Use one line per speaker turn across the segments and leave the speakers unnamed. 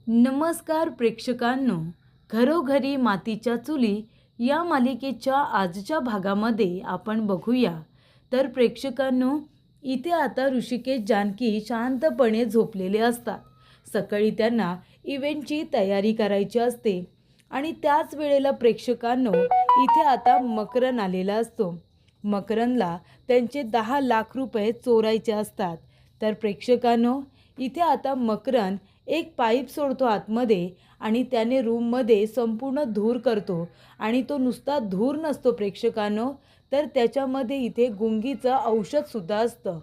नमस्कार प्रेक्षकांनो, घरोघरी मातीच्या चुली या मालिकेच्या आजच्या भागामध्ये आपण बघूया. तर प्रेक्षकांनो, इथे आता ऋषिकेश जानकी शांतपणे झोपलेले असतात. सकाळी त्यांना इव्हेंटची तयारी करायची असते आणि त्याच वेळेला प्रेक्षकांनो, इथे आता मकरन आलेला असतो. मकरनला त्यांचे 10 लाख रुपये चोरायचे असतात. तर प्रेक्षकांनो, इथे आता मकरन एक पाईप सोडतो आतमध्ये आणि त्याने रूममध्ये संपूर्ण धूर करतो आणि तो नुसता धूर नसतो प्रेक्षकांनो, तर त्याच्यामध्ये इथे गुंगीचं औषधसुद्धा असतं.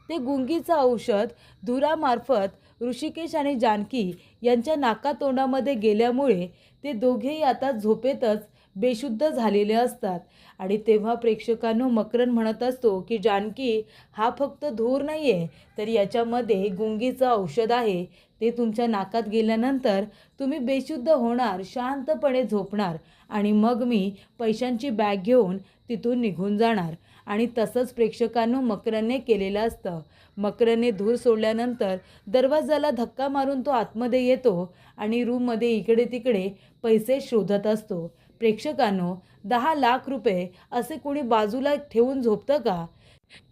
ते गुंगीचं औषध धुरामार्फत ऋषिकेश आणि जानकी यांच्या नाकातोंडामध्ये गेल्यामुळे ते दोघेही आता झोपेतच बेशुद्ध झालेले असतात. आणि तेव्हा प्रेक्षकांनो, मकरन म्हणत असतो की जानकी, हा फक्त धूर नाही आहे, तर याच्यामध्ये गुंगीचं औषध आहे. ते तुमच्या नाकात गेल्यानंतर तुम्ही बेशुद्ध होणार, शांतपणे झोपणार आणि मग मी पैशांची बॅग घेऊन तिथून निघून जाणार. आणि तसंच प्रेक्षकांनो मकरनने केलेलं असतं. मकरनने धूर सोडल्यानंतर दरवाजाला धक्का मारून तो आतमध्ये येतो आणि रूममध्ये इकडे तिकडे पैसे शोधत असतो. प्रेक्षकांनो, 10 लाख रुपये असे कोणी बाजूला ठेवून झोपतं का?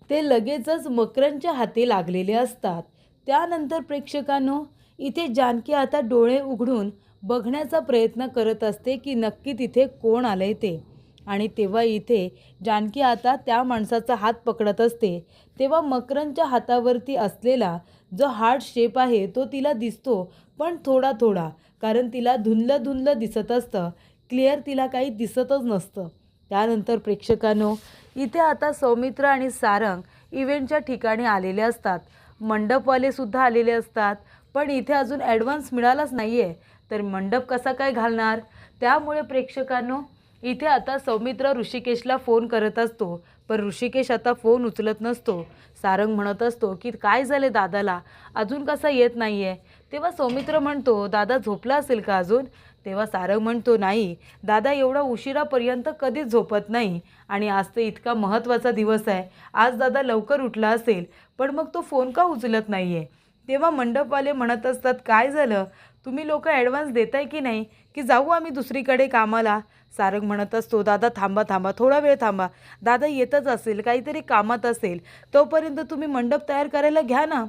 ते लगेचच मकरनच्या हाती लागलेले असतात. त्यानंतर प्रेक्षकांनो, इथे जानकी आता डोळे उघडून बघण्याचा प्रयत्न करत असते की नक्की तिथे कोण आलंय ते. आणि तेव्हा इथे जानकी आता त्या माणसाचा हात पकडत असते. तेव्हा मकरनच्या हातावरती असलेला जो हार्ट शेप आहे तो तिला दिसतो, पण थोडा थोडा, कारण तिला धुंदलं धुंदलं दिसत असतं. क्लिअर तिला काही दिसतच नसतं. त्यानंतर प्रेक्षकांनो, इथे आता सौमित्र आणि सारंग इव्हेंटच्या ठिकाणी आलेले असतात. मंडपवाले सुद्धा आलेले असतात, पण इथे अजून ॲडव्हान्स मिळालाच नाही आहे, तर मंडप कसा काय घालणार? त्यामुळे प्रेक्षकांनो, इथे आता सौमित्र ऋषिकेशला फोन करत असतो, पण ऋषिकेश आता फोन उचलत नसतो. सारंग म्हणत असतो की काय झाले दादाला, अजून कसा येत नाही आहे? तेव्हा सौमित्र म्हणतो, दादा झोपला असेल का अजून? तेव्हा सारंग म्हणतो, नाही दादा एवढा उशिरापर्यंत कधीच झोपत नाही आणि आज तर इतका महत्त्वाचा दिवस आहे, आज दादा लवकर उठला असेल, पण मग तो फोन का उचलत नाही आहे? तेव्हा मंडपवाले म्हणत असतात, काय झालं, तुम्ही लोक ॲडव्हान्स देताय की नाही, की जाऊ आम्ही दुसरीकडे कामाला? सारंग म्हणत असतो, दादा थांबा थांबा, थोडा वेळ थांबा, दादा येतच असेल, काहीतरी कामात असेल, तोपर्यंत तुम्ही मंडप तयार करायला घ्या ना.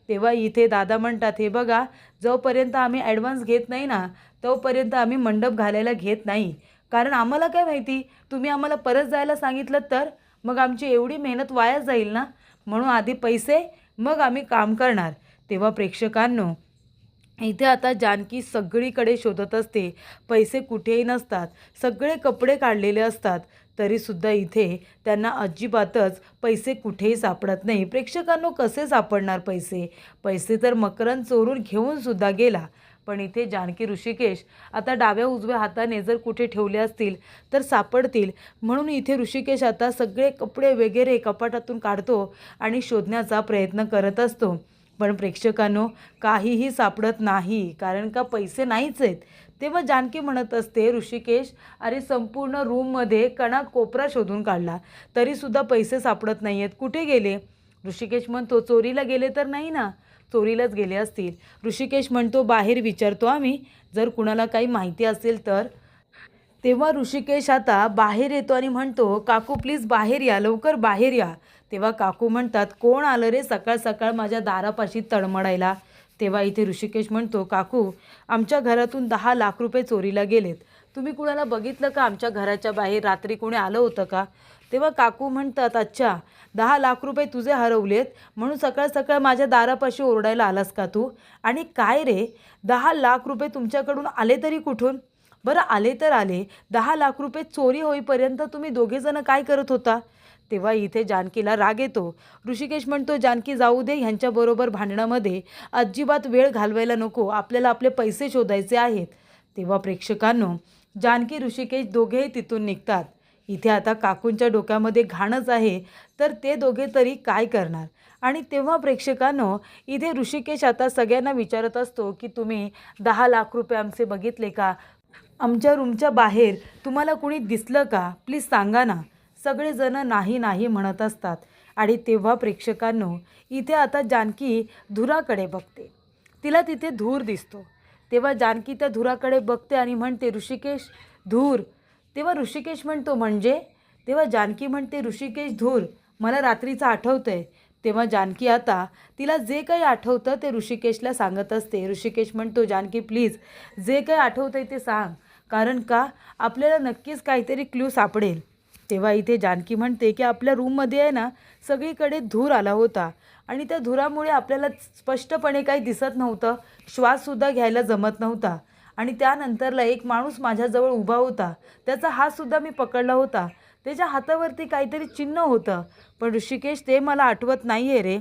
तेव्हा इथे दादा म्हणतात, हे बघा, जोपर्यंत आम्ही ॲडव्हान्स घेत नाही ना, तोपर्यंत आम्ही मंडप घालायला घेत नाही. कारण आम्हाला काय माहिती, तुम्ही आम्हाला परत जायला सांगितलं तर मग आमची एवढी मेहनत वाया जाईल ना, म्हणून आधी पैसे, मग आम्ही काम करणार. तेव्हा प्रेक्षकांनो, इथे आता जानकी सगळीकडे शोधत असते. पैसे कुठेही नसतात, सगळे कपडे काढलेले असतात, तरीसुद्धा इथे त्यांना अजिबातच पैसे कुठेही सापडत नाही. प्रेक्षकांनो, कसे सापडणार पैसे? पैसे तर मकरन चोरून घेऊन सुद्धा गेला. पण इथे जानकी ऋषिकेश आता डाव्या उजव्या हाताने जर कुठे ठेवले असतील तर सापडतील, म्हणून इथे ऋषिकेश आता सगळे कपडे वगैरे कपाटातून काढतो आणि शोधण्याचा प्रयत्न करत असतो. पण प्रेक्षकांनो, काहीही सापडत नाही, कारण का पैसे नाहीच आहेत. तेव्हा जानकी म्हणत असते, ऋषिकेश, अरे संपूर्ण रूममध्ये कोपरा शोधून काढला, तरीसुद्धा पैसे सापडत नाही आहेत, कुठे गेले? ऋषिकेश म्हणतो, चोरीला गेले तर नाही ना? चोरीलाच गेले असतील. ऋषिकेश म्हणतो, बाहेर विचारतो आम्ही, जर कुणाला काही माहिती असेल तर. तेव्हा ऋषिकेश आता बाहेर येतो आणि म्हणतो, काकू प्लीज बाहेर या, लवकर बाहेर या. तेव्हा काकू म्हणतात, कोण आलं रे सकाळ सकाळ माझ्या दारापाशी तडमडायला? तेव्हा इथे ऋषिकेश म्हणतो, काकू, आमच्या घरातून 10 लाख रुपये चोरीला गेलेत. तुम्ही कुणाला बघितलं का आमच्या घराच्या बाहेर? रात्री कोणी आलं होतं का? तेव्हा काकू म्हणतात, अच्छा, 10 लाख रुपये तुझे हरवलेत म्हणून सकाळ सकाळ माझ्या दारापाशी ओरडायला आलास का तू? आणि काय रे, 10 लाख रुपये तुमच्याकडून आले तरी कुठून? बरं, आले तर आले, 10 लाख रुपये चोरी होईपर्यंत तुम्ही दोघेजणं काय करत होता? तेव्हा इथे जानकीला राग येतो. ऋषिकेश म्हणतो, जानकी जाऊ दे, ह्यांच्याबरोबर भांडणामध्ये अजिबात वेळ घालवायला नको, आपल्याला आपले पैसे शोधायचे आहेत. तेव्हा प्रेक्षकांनो, जानकी ऋषिकेश दोघेही तिथून निघतात. इथे आता काकूंच्या डोक्यामध्ये घाणच आहे, तर ते दोघे तरी काय करणार? आणि तेव्हा प्रेक्षकांनो, इथे ऋषिकेश आता सगळ्यांना विचारत असतो की तुम्ही 10 लाख रुपये आमचे बघितले का? आमच्या रूमच्या बाहेर तुम्हाला कुणी दिसलं का? प्लीज सांगा ना. सगळेजण नाही नाही म्हणत असतात. आणि तेव्हा प्रेक्षकांनो, इथे आता जानकी धुराकडे बघते. तिला तिथे धूर दिसतो. तेव्हा जानकी त्या धुराकडे बघते आणि म्हणते, ऋषिकेश धूर. तेव्हा ऋषिकेश म्हणतो, म्हणजे? तेव्हा जानकी म्हणते, ऋषिकेश धूर, मला रात्रीचं आठवतंय. तेव्हा जानकी आता तिला जे काही आठवतं ते ऋषिकेशला सांगत असते. ऋषिकेश म्हणतो, जानकी प्लीज जे काही आठवतंय ते सांग, कारण का आपल्याला नक्कीच काहीतरी क्लू सापडेल. तेव्हा इथे जानकी म्हणते की आपल्या रूममध्ये आहे ना सगळीकडे धूर आला होता आणि त्या धुरामुळे आपल्याला स्पष्टपणे काही दिसत नव्हतं, श्वाससुद्धा घ्यायला जमत नव्हता. आणि त्यानंतरला एक माणूस माझ्याजवळ उभा होता, त्याचा हातसुद्धा मी पकडला होता, त्याच्या हातावरती काहीतरी चिन्ह होतं, पण ऋषिकेश ते मला आठवत नाही आहे रे.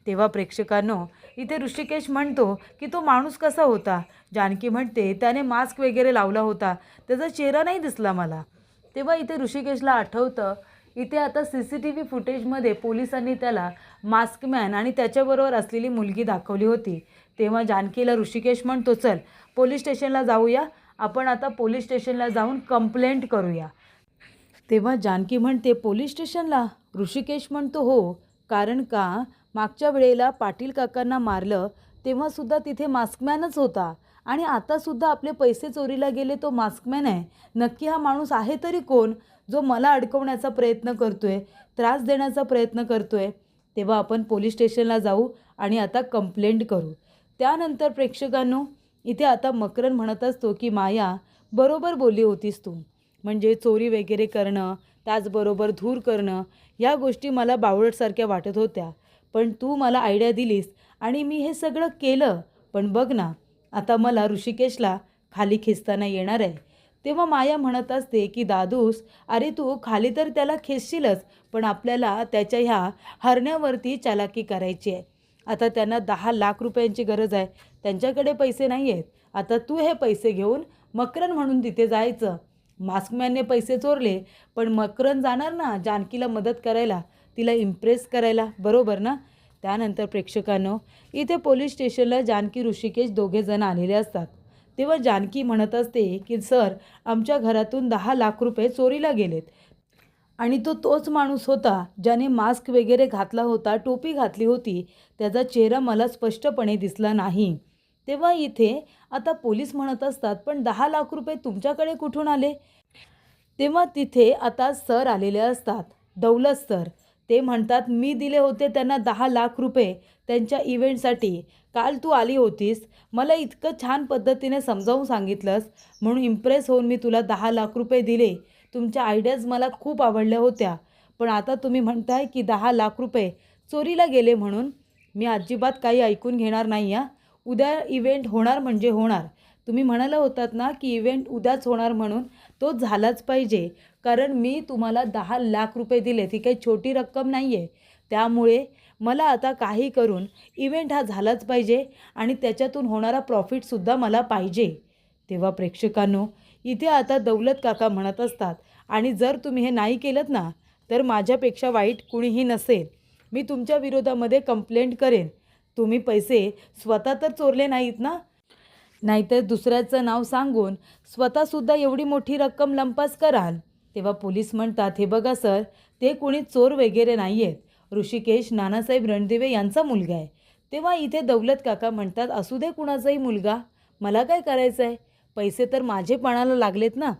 तेव्हा प्रेक्षकांनो इथे ऋषिकेश म्हणतो की तो माणूस कसा होता. जानकी म्हणते त्याने मास्क वगैरे लावला होता, त्याचा चेहरा नाही दिसला मला. तेव्हा इथे ऋषिकेशला आठवतं, इथे आता CCTV फुटेजमध्ये पोलिसांनी त्याला मास्कमॅन आणि त्याच्याबरोबर असलेली मुलगी दाखवली होती. तेव्हा जानकीला ऋषिकेश म्हणतो, चल पोलीस स्टेशनला जाऊया, आपण आता पोलीस स्टेशनला जाऊन कंप्लेंट करूया. तेव्हा जानकी म्हणते, पोलीस स्टेशनला? ऋषिकेश म्हणतो, हो, कारण का मागच्या वेळेला पाटील काकांना मारलं तेव्हासुद्धा तिथे मास्कमॅनच होता आणि आतासुद्धा आपले पैसे चोरीला गेले तो मास्कमॅन आहे. नक्की हा माणूस आहे तरी कोण, जो मला अडकवण्याचा प्रयत्न करतोय, त्रास देण्याचा प्रयत्न करतोय. तेव्हा आपण पोलीस स्टेशनला जाऊ आणि आता कंप्लेंट करू. त्यानंतर प्रेक्षकांनो इथे आता मकरन म्हणत असतो की माया बरोबर बोलली होतीस तू, म्हणजे चोरी वगैरे करणं, त्याचबरोबर धूर करणं, या गोष्टी मला बावळटसारख्या वाटत होत्या, पण तू मला आयडिया दिलीस आणि मी हे सगळं केलं. पण बघ ना, आता मला ऋषिकेशला खाली खेचताना येणार आहे. तेव्हा माया म्हणत असते की दादूस, अरे तू खाली तर त्याला खेचशीलच, पण आपल्याला त्याच्या ह्या हरण्यावरती चालाकी करायची आहे. आता त्यांना 10 लाख रुपयांची गरज आहे, त्यांच्याकडे पैसे नाही आहेत. आता तू हे पैसे घेऊन मकरन म्हणून तिथे जायचं. मास्कमॅनने पैसे चोरले, पण मकरन जाणार ना जानकीला मदत करायला, तिला इम्प्रेस करायला, बरोबर ना. त्यानंतर प्रेक्षकांनो इथे पोलीस स्टेशनला जानकी ऋषिकेश दोघेजण आलेले असतात. तेव्हा जानकी म्हणत असते की सर, आमच्या घरातून 10 लाख रुपये चोरीला गेलेत आणि तोच माणूस होता ज्याने मास्क वगैरे घातला होता, टोपी घातली होती, त्याचा चेहरा मला स्पष्टपणे दिसला नाही. तेव्हा इथे आता पोलीस म्हणत असतात, पण 10 लाख रुपये तुमच्याकडे कुठून आले? तेव्हा तिथे आता सर आलेले असतात, दौलत सर. ते म्हणतात, मी दिले होते त्यांना 10 लाख रुपये त्यांच्या इव्हेंटसाठी. काल तू आली होतीस, मला इतकं छान पद्धतीने समजावून सांगितलंस, म्हणून इम्प्रेस होऊन मी तुला 10 लाख रुपये दिले. तुमच्या आयडियाज मला खूप आवडल्या होत्या, पण आता तुम्ही म्हणताय की 10 लाख रुपये चोरीला गेले म्हणून. मी अजिबात काही ऐकून घेणार नाही हा. उद्या इव्हेंट होणार म्हणजे होणार. तुम्ही म्हणाला होतात ना की इव्हेंट उद्याच होणार, म्हणून तो झालाच पाहिजे, कारण मी तुम्हाला 10 लाख रुपये दिले. ती काही छोटी रक्कम नाही आहे. त्यामुळे मला आता काही करून इव्हेंट हा झालाच पाहिजे आणि त्याच्यातून होणारा प्रॉफिटसुद्धा मला पाहिजे. तेव्हा प्रेक्षकांनो इथे आता दौलत काका म्हणत असतात, आणि जर तुम्ही हे नाही केलं ना तर माझ्यापेक्षा वाईट कुणीही नसेल. मी तुमच्या विरोधामध्ये कंप्लेंट करेन. तुम्ही पैसे स्वतः तर चोरले नाहीत ना, नाहीतर दुसऱ्याचं नाव सांगून स्वतःसुद्धा एवढी मोठी रक्कम लंपास कराल. तेव्हा पोलीस म्हणतात, हे बघा सर, ते कोणी चोर वगैरे नाही आहेत. ऋषिकेश नानासाहेब रणदिवे यांचा मुलगा आहे. तेव्हा इथे दौलत काका म्हणतात, असू दे कुणाचाही मुलगा, मला काय करायचं आहे, पैसे तर माझे पणाला लागलेत ना.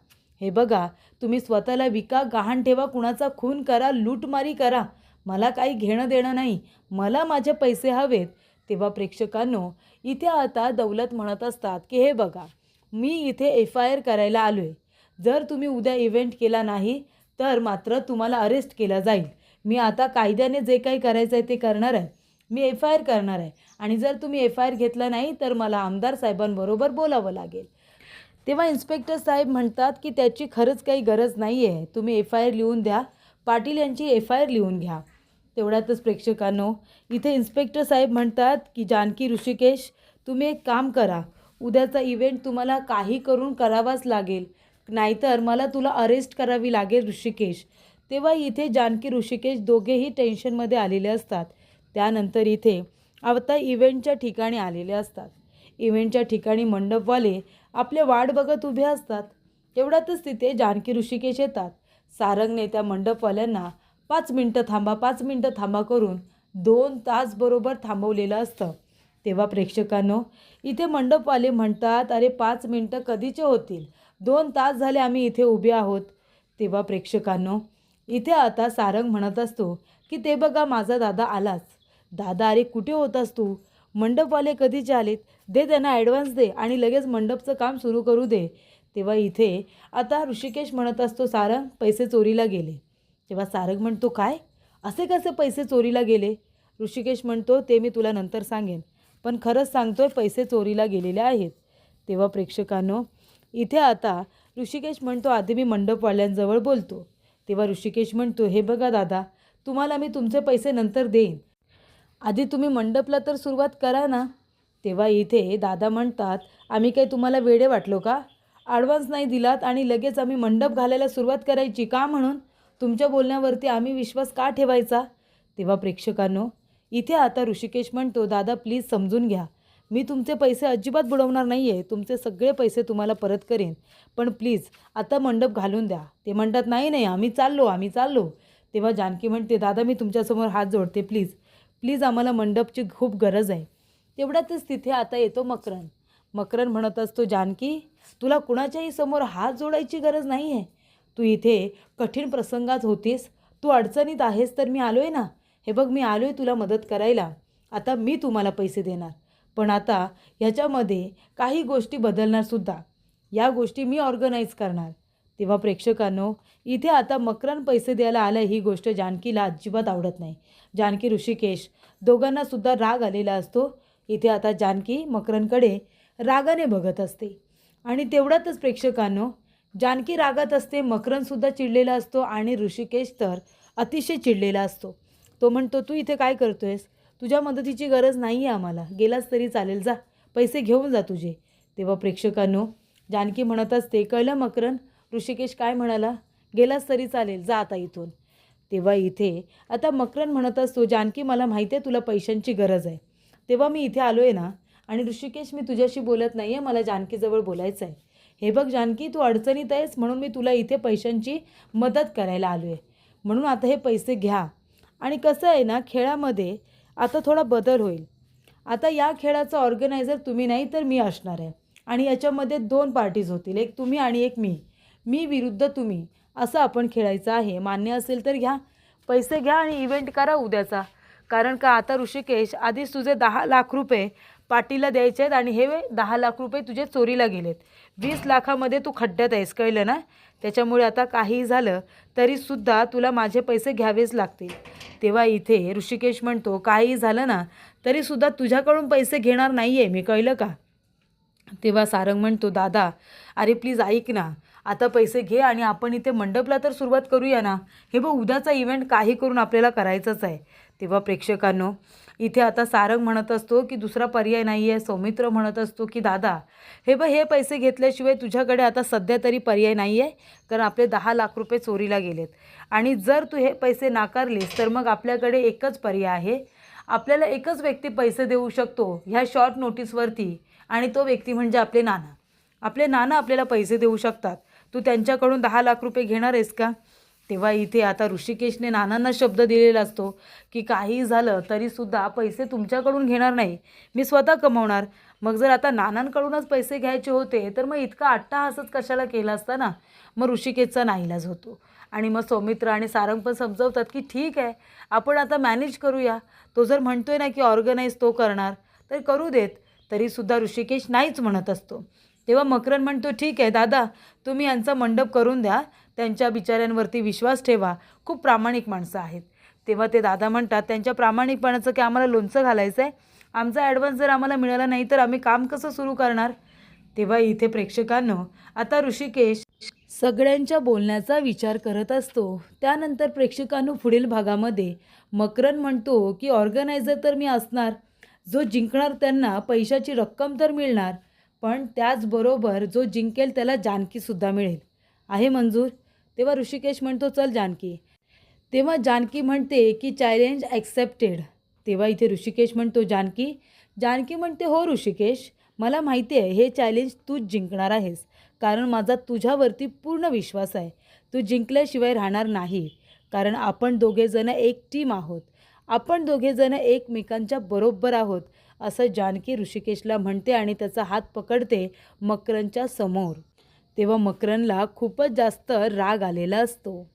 हे बघा, तुम्ही स्वतःला विका, गहाण ठेवा, कुणाचा खून करा, लूटमारी करा, मला काही घेणं देणं नाही, मला माझे पैसे हवेत. तेव्हा प्रेक्षकांनो इथे आता दौलत म्हणत असतात की हे बघा, मी इथे FIR करायला आलो आहे. जर तुम्ही उद्या इव्हेंट केला नाही तर मात्र तुम्हाला अरेस्ट केलं जाईल. मी आता कायद्याने जे काही करायचं आहे ते करणार आहे. मी FIR करणार आहे आणि जर तुम्ही FIR घेतला नाही तर मला आमदार साहेबांबरोबर बोलावं लागेल. तेव्हा इन्स्पेक्टर साहेब म्हणतात की त्याची खरंच काही गरज नाही आहे, तुम्ही FIR लिहून द्या, पाटील यांची FIR लिहून घ्या. तेवढ्यातच प्रेक्षकांनो इथे इन्स्पेक्टर साहेब म्हणतात की जानकी, ऋषिकेश, तुम्ही एक काम करा, उद्याचा इव्हेंट तुम्हाला काही करून करावाच लागेल, नाहीतर मला तुला अरेस्ट करावी लागेल ऋषिकेश. तेव्हा इथे जानकी, ऋषिकेश दोघेही टेन्शनमध्ये आलेले असतात. त्यानंतर इथे आता इव्हेंटच्या ठिकाणी आलेले असतात. इव्हेंटच्या ठिकाणी मंडपवाले आपले वाट बघत उभे असतात. तेवढ्यातच तिथे जानकी, ऋषिकेश येतात. सारंगने त्या मंडपवाल्यांना 5 मिनटं थांबा, 5 मिनटं थांबा करून 2 तास बरोबर थांबवलेलं असतं. तेव्हा प्रेक्षकांनो, इथे मंडपवाले म्हणतात, अरे 5 मिनटं कधीचे होतील, 2 तास झाले आम्ही इथे उभे आहोत. तेव्हा प्रेक्षकांनो, इथे आता सारंग म्हणत असतो की ते बघा माझा दादा आलाच. दादा, अरे कुठे होतास तू? मंडपवाले कधीचे आलेत, दे त्यांना ॲडव्हान्स दे आणि लगेच मंडपचं काम सुरू करू दे. तेव्हा इथे आता ऋषिकेश म्हणत असतो, सारंग पैसे चोरीला गेले. तेव्हा सारंग म्हणतो, काय, असे कसे पैसे चोरीला गेले? ऋषिकेश म्हणतो, ते मी तुला नंतर सांगेन, पण खरंच सांगतोय पैसे चोरीला गेलेले आहेत. तेव्हा प्रेक्षकांनो, इथे आता ऋषिकेश म्हणतो, आधी मी मंडपवाल्यांजवळ बोलतो. तेव्हा ऋषिकेश म्हणतो, हे बघा दादा, तुम्हाला मी तुमचे पैसे नंतर देईन, आधी तुम्ही मंडपला तर सुरुवात करा ना. तेव्हा इथे दादा म्हणतात, आम्ही काही तुम्हाला वेडे वाटलो का? ॲडव्हान्स नाही दिलात आणि लगेच आम्ही मंडप घालायला सुरुवात करायची का? म्हणून तुमच्या बोलण्यावरती आम्ही विश्वास का ठेवायचा? तेव्हा प्रेक्षकांनो, इथे आता ऋषिकेश म्हणतो, दादा प्लीज समजून घ्या, मी तुमचे पैसे अजिबात बुडवणार नाही आहे, तुमचे सगळे पैसे तुम्हाला परत करेन, पण प्लीज आता मंडप घालून द्या. ते म्हणतात, नाही नाही आम्ही चाललो. तेव्हा जानकी म्हणते, दादा मी तुमच्यासमोर हात जोडते, प्लीज आम्हाला मंडपची खूप गरज आहे. तेवढ्यातच तिथे आता येतो मकरन. मकरन म्हणत असतो, जानकी तुला कुणाच्याही समोर हात जोडायची गरज नाही आहे, तू इथे कठीण प्रसंगात होतीस, तू अडचणीत आहेस तर मी आलो आहे ना, हे बघ मी आलो आहे तुला मदत करायला. आता मी तुम्हाला पैसे देणार, पण आता ह्याच्यामध्ये काही गोष्टी बदलणारसुद्धा, या गोष्टी मी ऑर्गनाईज करणार. तेव्हा प्रेक्षकांनो, इथे आता मकरन पैसे द्यायला आलं, ही गोष्ट जानकीला अजिबात आवडत नाही. जानकी ऋषिकेश दोघांनासुद्धा राग आलेला असतो. इथे आता जानकी मकरनकडे रागाने बघत असते आणि तेवढ्यातच प्रेक्षकांनो, जानकी रागात असते, मकरनसुद्धा चिडलेला असतो आणि ऋषिकेश तर अतिशय चिडलेला असतो. तो म्हणतो, तू इथे काय करतो आहेस? तुझ्या मदतीची गरज नाही आहे आम्हाला, गेलास तरी चालेल, जा पैसे घेऊन जा तुझे. तेव्हा प्रेक्षकांनो, जानकी म्हणत असते, कळलं मकरन, ऋषिकेश काय म्हणाला, गेलास तरी चालेल, जा आता इथून. तेव्हा इथे आता मकरन म्हणत असतो, जानकी मला माहिती आहे तुला पैशांची गरज आहे, तेव्हा मी इथे आलो आहे ना, आणि ऋषिकेश मी तुझ्याशी बोलत नाही आहे, मला जानकीजवळ बोलायचं आहे. हे बघ जानकी, तू अडचणीत आहेस म्हणून मी तुला इथे पैशांची मदत करायला आलो आहे, म्हणून आता हे पैसे घ्या. आणि कसं आहे ना, खेळामध्ये आता थोडा बदल होईल. आता या खेळाचा ऑर्गनायझर तुम्ही नाही तर मी असणार आहे आणि याच्यामध्ये 2 पार्टीज होतील, एक तुम्ही आणि एक मी विरुद्ध तुम्ही, असं आपण खेळायचं आहे. मान्य असेल तर घ्या, पैसे घ्या आणि इव्हेंट करा उद्याचा. कारण का आता ऋषिकेश, आधीच तुझे 10 लाख रुपये पार्टीला द्यायचे आहेत आणि हे 10 लाख रुपये तुझे चोरीला गेलेत. 20 लाखामध्ये तू खड्ड्यात आहेस, कळलं ना. त्याच्यामुळे आता काहीही झालं तरीसुद्धा तुला माझे पैसे घ्यावेच लागतील. तेव्हा इथे ऋषिकेश म्हणतो, काहीही झालं ना तरीसुद्धा तुझ्याकडून पैसे घेणार नाही आहे मी, कळलं का. तेव्हा सारंग म्हणतो, दादा अरे प्लीज ऐक ना, आता पैसे घे आणि आपण इथे मंडपला तर सुरुवात करूया ना. हे बघ उद्याचा इव्हेंट काही करून आपल्याला करायचंच आहे. तेव्हा प्रेक्षकांनो, इथे आता सारंग म्हणत असतो की दुसरा पर्याय नाही आहे. सौमित्र म्हणत असतो की दादा हे बघ, हे पैसे घेतल्याशिवाय तुझ्याकडे आता सध्या तरी पर्याय नाही आहे, कारण आपले 10 लाख रुपये चोरीला गेलेत आणि जर तू हे पैसे नाकारलेस तर मग आपल्याकडे एकच पर्याय आहे. आपल्याला एकच व्यक्ती पैसे देऊ शकतो ह्या शॉर्ट नोटीसवरती आणि तो व्यक्ती म्हणजे आपले नाना. आपले नाना आपल्याला पैसे देऊ शकतात. तू त्यांच्याकडून 10 लाख रुपये घेणार आहेस का? तेव्हा इथे आता ऋषिकेशने नानांना शब्द दिलेला असतो की काही झालं तरीसुद्धा पैसे तुमच्याकडून घेणार नाही, मी स्वतः कमवणार. मग जर आता नानांकडूनच पैसे घ्यायचे होते तर मग इतका अट्टाहासच कशाला केला असता ना. मग ऋषिकेशचा नाईलाज होतो आणि मग सौमित्र आणि सारंग पण समजवतात की ठीक आहे, आपण आता मॅनेज करूया. तो जर म्हणतोय ना की ऑर्गनाईज तो करणार तर करू देत. तरीसुद्धा ऋषिकेश नाहीच म्हणत असतो. तेव्हा मकरन म्हणतो, ठीक आहे दादा, तुम्ही यांचा मंडप करून द्या, त्यांच्या बिचाऱ्यांवरती विश्वास ठेवा, खूप प्रामाणिक माणसं आहेत. तेव्हा ते दादा म्हणतात, त्यांच्या प्रामाणिकपणाचं की आम्हाला लोणचं घालायचं आहे, आमचा ॲडव्हान्स जर आम्हाला मिळाला नाही तर आम्ही काम कसं सुरू करणार. तेव्हा इथे प्रेक्षकांनो, आता ऋषिकेश सगळ्यांच्या बोलण्याचा विचार करत असतो. त्यानंतर प्रेक्षकांनो, पुढील भागामध्ये मकरन म्हणतो की ऑर्गनायझर तर मी असणार, जो जिंकणार त्यांना पैशाची रक्कम तर मिळणार, पण त्याचबरोबर जो जिंकेल त्याला जानकीसुद्धा मिळेल, आहे मंजूर. तेव्हा ऋषिकेश म्हणतो, चल जानकी. तेव्हा जानकी म्हणते की चॅलेंज ॲक्सेप्टेड. तेव्हा इथे ऋषिकेश म्हणतो, जानकी म्हणते, हो ऋषिकेश, मला माहिती आहे हे चॅलेंज तूच जिंकणार आहेस, कारण माझा तुझ्यावरती पूर्ण विश्वास आहे. तू जिंकल्याशिवाय राहणार नाही, कारण आपण दोघेजणं एक टीम आहोत, आपण दोघेजणं एकमेकांच्या बरोबर आहोत असं जानकी ऋषिकेशला म्हणते आणि त्याचा हात पकडते मकरनच्या समोर. तेव्हा मकरनला खूपच जास्त राग आलेला असतो.